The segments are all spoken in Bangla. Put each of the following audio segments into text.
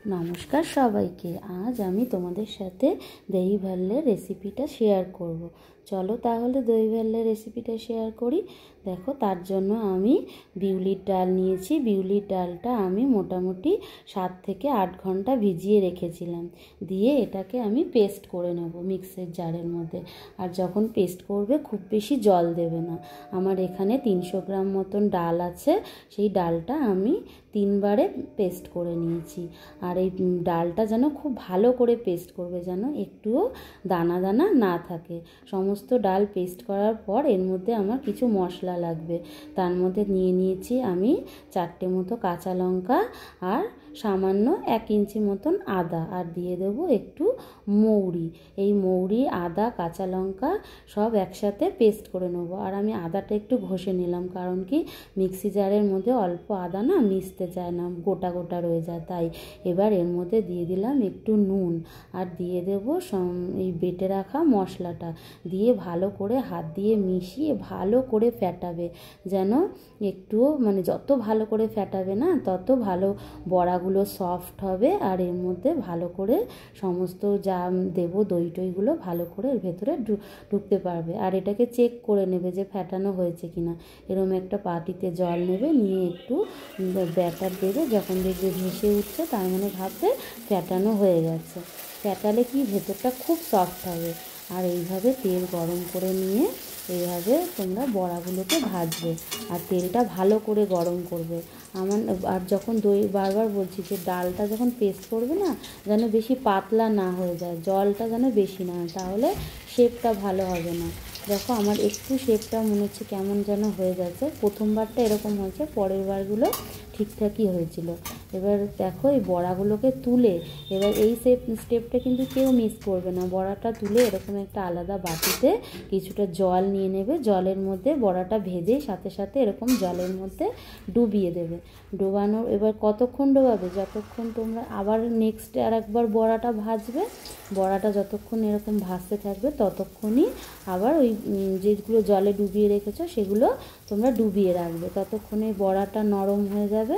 নমস্কার সবাইকে। আজ আমি তোমাদের সাথে দই ভাল্লের রেসিপিটা শেয়ার করব। চলো তাহলে দই ভাল্লের রেসিপিটা শেয়ার করি। দেখো, তার জন্য আমি বিউলির ডাল নিয়েছি। বিউলির ডালটা আমি মোটামুটি 7 থেকে 8 ঘন্টা ভিজিয়ে রেখেছিলাম। দিয়ে এটাকে আমি পেস্ট করে নেব মিক্সির জারের মধ্যে। আর যখন পেস্ট করবে খুব বেশি জল দেবে না। আমার এখানে 300 গ্রাম মতন ডাল আছে। সেই ডালটা আমি 3 বারে পেস্ট করে নিয়েছি। আর এই ডালটা যেন খুব ভালো করে পেস্ট করবে, যেন একটুও দানা দানা না থাকে। সমস্ত ডাল পেস্ট করার পর এর মধ্যে আমার কিছু মশলা লাগবে। তার মধ্যে নিয়েছি আমি 4টে মতো কাঁচা লঙ্কা আর সামান্য 1 ইঞ্চি মতন আদা, আর দিয়ে দেবো একটু মৌরি। এই মৌরি, আদা, কাঁচা লঙ্কা সব একসাথে পেস্ট করে নেব। আর আমি আদাটা একটু ঘষে নিলাম, কারণ কি মিক্সি জারের মধ্যে অল্প আদা না মিশতে চায় না, গোটা গোটা রয়ে যায়। তাই এবার এর মধ্যে দিয়ে দিলাম একটু নুন, আর দিয়ে দেবো এই বেটে রাখা মশলাটা। দিয়ে ভালো করে হাত দিয়ে মিশিয়ে ভালো করে ফেটাবে, যেন একটুও যত ভালো করে ফেটাবে না তত ভালো বড়াগুলো সফট হবে। আর এর মধ্যে ভালো করে সমস্ত যা দেবো দই টইগুলো ভালো করে এর ভেতরে ঢুকতে পারবে। আর এটাকে চেক করে নেবে যে ফেটানো হয়েছে কিনা। এরকম একটা বাটিতে জল নেবে, নিয়ে একটু ব্যাটার দেবে। যখন দেখবে ভেসে উঠছে তার মানে ভাববে ফেটানো হয়ে গেছে। ফেটালে কি ভেতরটা খুব সফট হবে। আর এইভাবে তেল গরম করে নিয়ে এইভাবে তোমরা বড়াগুলোকে ভাজবে। আর তেলটা ভালো করে গরম করবে। আর যখন দই, বারবার বলছি যে ডালটা যখন পেস্ট করবে না, যেন বেশি পাতলা না হয়ে যায়, জলটা যেন বেশি না হয়, তাহলে শেপটা ভালো হবে না। দেখো, আমার একটু শেপটা মনে হচ্ছে কেমন যেন হয়ে যাচ্ছে। প্রথমবারটা এরকম হয়েছে, পরের বারগুলো ঠিকঠাকই হয়েছিল। এবার দেখো, এই বড়াগুলোকে তুলে এবার এই স্টেপটা কিন্তু কেউ মিস করবে না। বড়াটা তুলে এরকম একটা আলাদা বাটিতে কিছুটা জল নিয়ে নেবে। জলের মধ্যে বড়াটা ভেজে সাথে সাথে এরকম জলের মধ্যে ডুবিয়ে দেবে। ডোবানোর এবার কতক্ষণ ডোবাবে, যতক্ষণ তোমরা আবার নেক্সট আর একবার বড়াটা ভাজবে। বড়াটা যতক্ষণ এরকম ভাজতে থাকবে ততক্ষণই আবার ওই যেগুলো জলে ডুবিয়ে রেখেছো সেগুলো তোমরা ডুবিয়ে রাখবে, ততক্ষণে বড়াটা নরম হয়ে যাবে।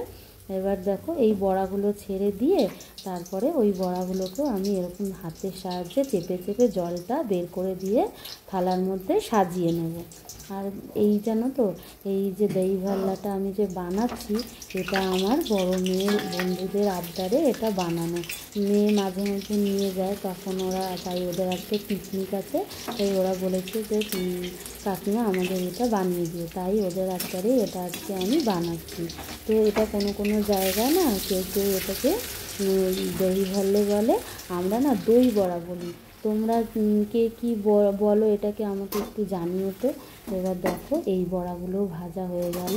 এবার দেখো, এই বড়াগুলো ছেড়ে দিয়ে তারপরে ওই বড়াগুলোকেও আমি এরকম হাতের সাহায্যে চেপে চেপে জলটা বের করে দিয়ে থালার মধ্যে সাজিয়ে নেব। আর এই জানো তো, এই যে দই ভাল্লাটা আমি যে বানাচ্ছি, এটা আমার বড় মেয়ের বন্ধুদের আবদারে এটা বানানো। মেয়ে মাঝে মাঝে নিয়ে যায়, তখন ওরা, তাই ওদের আজকে পিকনিক আছে, তাই ওরা বলেছে যে কাকিমা আমাদের এটা বানিয়ে দিও। তাই ওদের আবদারে এটা আজকে আমি বানাচ্ছি। তো এটা কোনো কোনো জায়গায় না কেউ কেউ এটাকে দই ভাল্লে বলে, আমরা না দই বড়া বলি। তোমরা কে কী বলো এটাকে আমাকে একটু জানিও তো। এবার দেখো, এই বড়াগুলো ভাজা হয়ে গেল।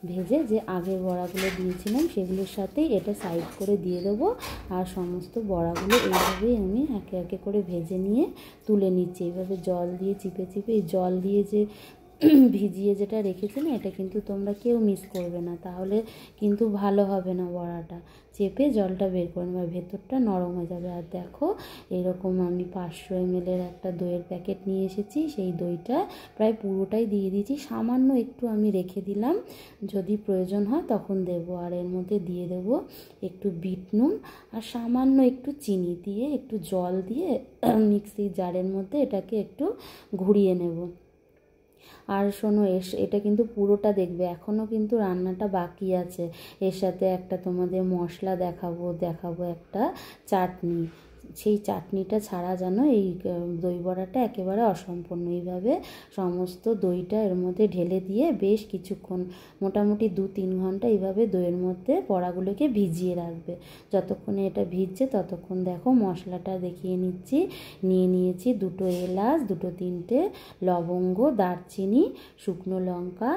ভেজে যে আগের বড়াগুলো দিয়েছিলাম সেগুলোর সাথেই এটা সাইড করে দিয়ে দেবো। আর সমস্ত বড়াগুলো এইভাবেই আমি একে একে করে ভেজে নিয়ে তুলে নিচ্ছি। এইভাবে জল দিয়ে চিপে চিপে, এই জল দিয়ে যে ভিজিয়ে যেটা রেখেছি না, এটা কিন্তু তোমরা কেউ মিস করবে না, তাহলে কিন্তু ভালো হবে না। বড়াটা চেপে জলটা বের করে নেবে, ভেতরটা নরম হয়ে যাবে। আর দেখো, এরকম আমি 500 ml একটা দইয়ের প্যাকেট নিয়ে এসেছি। সেই দইটা প্রায় পুরোটাই দিয়ে দিয়েছি, সামান্য একটু আমি রেখে দিলাম, যদি প্রয়োজন হয় তখন দেব। আর এর মধ্যে দিয়ে দেব একটু বিট নুন আর সামান্য একটু চিনি দিয়ে একটু জল দিয়ে মিক্সির জারের মধ্যে এটাকে একটু ঘুরিয়ে নেব। আর শোনো, এটা কিন্তু পুরোটা দেখবে, এখনও কিন্তু রান্নাটা বাকি আছে। এর সাথে একটা তোমাদের মশলা দেখাবো একটা চাটনি। সেই চাটনিটা ছাড়া যেন এই দই বড়াটা একেবারে অসম্পূর্ণ। এইভাবে সমস্ত দইটা এর মধ্যে ঢেলে দিয়ে বেশ কিছুক্ষণ, মোটামুটি 2-3 ঘন্টা এইভাবে দইয়ের মধ্যে বড়াগুলোকে ভিজিয়ে রাখবে। যতক্ষণে এটা ভিজছে ততক্ষণ দেখো মশলাটা দেখিয়ে নিচ্ছি। নিয়েছি 2 এলাচ, 2-3টে লবঙ্গ, দারচিনি, শুকনো লঙ্কা,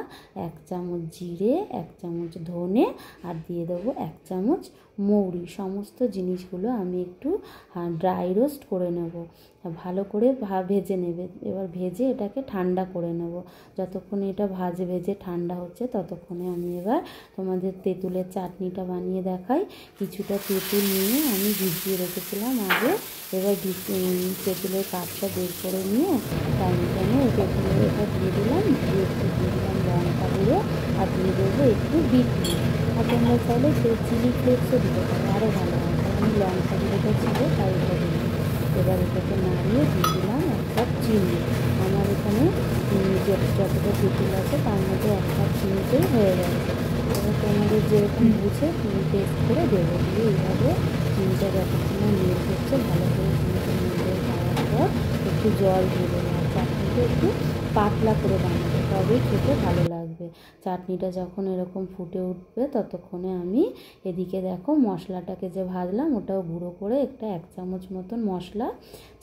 1 চামচ জিরে, 1 চামচ ধনে, আর দিয়ে দেবো 1 চামচ মৌরি। সমস্ত জিনিসগুলো আমি একটু ড্রাই রোস্ট করে নেব, ভালো করে ভেজে নেবে। এবার ভেজে এটাকে ঠান্ডা করে নেব। যতক্ষণে এটা ভেজে ঠান্ডা হচ্ছে ততক্ষণে আমি এবার তোমাদের তেঁতুলের চাটনিটা বানিয়ে দেখাই। কিছুটা তেঁতুল নিয়ে আমি ভিজিয়ে রেখেছিলাম আগে। এবার তেঁতুলের কাঠটা বের করে নিয়ে তার মধ্যে আমি তেঁতুলের এটা দিয়ে দিলাম, দিয়ে দিলাম লঙ্কা গুঁড়ো, আর দিয়ে দেবো একটু বিট নুন। আর তোমরা চাইলে সেই চিলি ফ্লেক্সও দিতে পারো, আরও ভালো হয়। আমি হালকা ছিল তাই এটা দিলাম। এবার এটাকে নাড়িয়ে দিয়ে দিলাম 1 কাপ চিনি। আমার এখানে যতটা তেঁতুল আছে তার মধ্যে 1 কাপ চিনিতেই হয়ে গেছে। এবার তোমাদের যেরকম বুঝে তুমি টেস্ট করে দেবে। দিয়ে এইভাবে চিনিটা যতক্ষণ মেল্ট হচ্ছে ভালো করে চিনিটা মেল্ট হয়ে যাওয়ার পর একটু জল দিয়ে দেবো। আর চাটনিটা একটু পাতলা করে বানাবো, তবেই খেতে ভালো লাগবে। চাটনিটা যখন এরকম ফুটে উঠবে ততক্ষণে আমি এদিকে দেখো মশলাটাকে যে ভাজলাম ওটাও গুঁড়ো করে একটা 1 চামচ মতন মশলা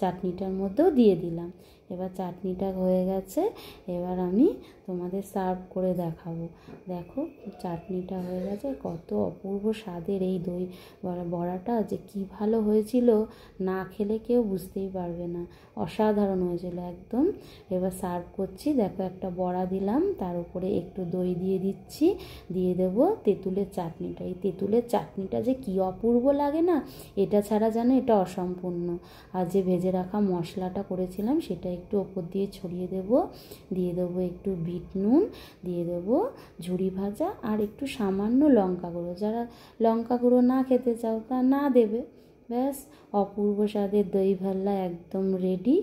চাটনিটার মধ্যেও দিয়ে দিলাম। এবার চাটনিটা হয়ে গেছে, এবার আমি তোমাদের সার্ভ করে দেখাবো। দেখো চাটনিটা হয়ে গেছে, কত অপূর্ব স্বাদের এই দই বড়াটা যে কি ভালো হয়েছিল, না খেলে কেউ বুঝতেই পারবে না, অসাধারণ হয়েছিল একদম। এবার সার্ভ করছি, দেখো একটা বড়া দিলাম, তার উপরে একটু দই দিয়ে দিচ্ছি, দিয়ে দেবো তেঁতুলের চাটনিটা। এই তেঁতুলের চাটনিটা যে কি অপূর্ব লাগে না, এটা ছাড়া যেন এটা অসম্পূর্ণ। আর যে ভেজে রাখা মশলাটা করেছিলাম সেটা একটু ওপর দিয়ে ছড়িয়ে দেবো, দিয়ে দেবো একটু বিট নুন, দিয়ে দেবো ঝুরি ভাজা আর একটু সামান্য লঙ্কা গুঁড়ো। যারা লঙ্কা গুঁড়ো না খেতে চাও তা না দেবে। ব্যাস, অপূর্ব স্বাদের দই ভাল্লা একদম রেডি।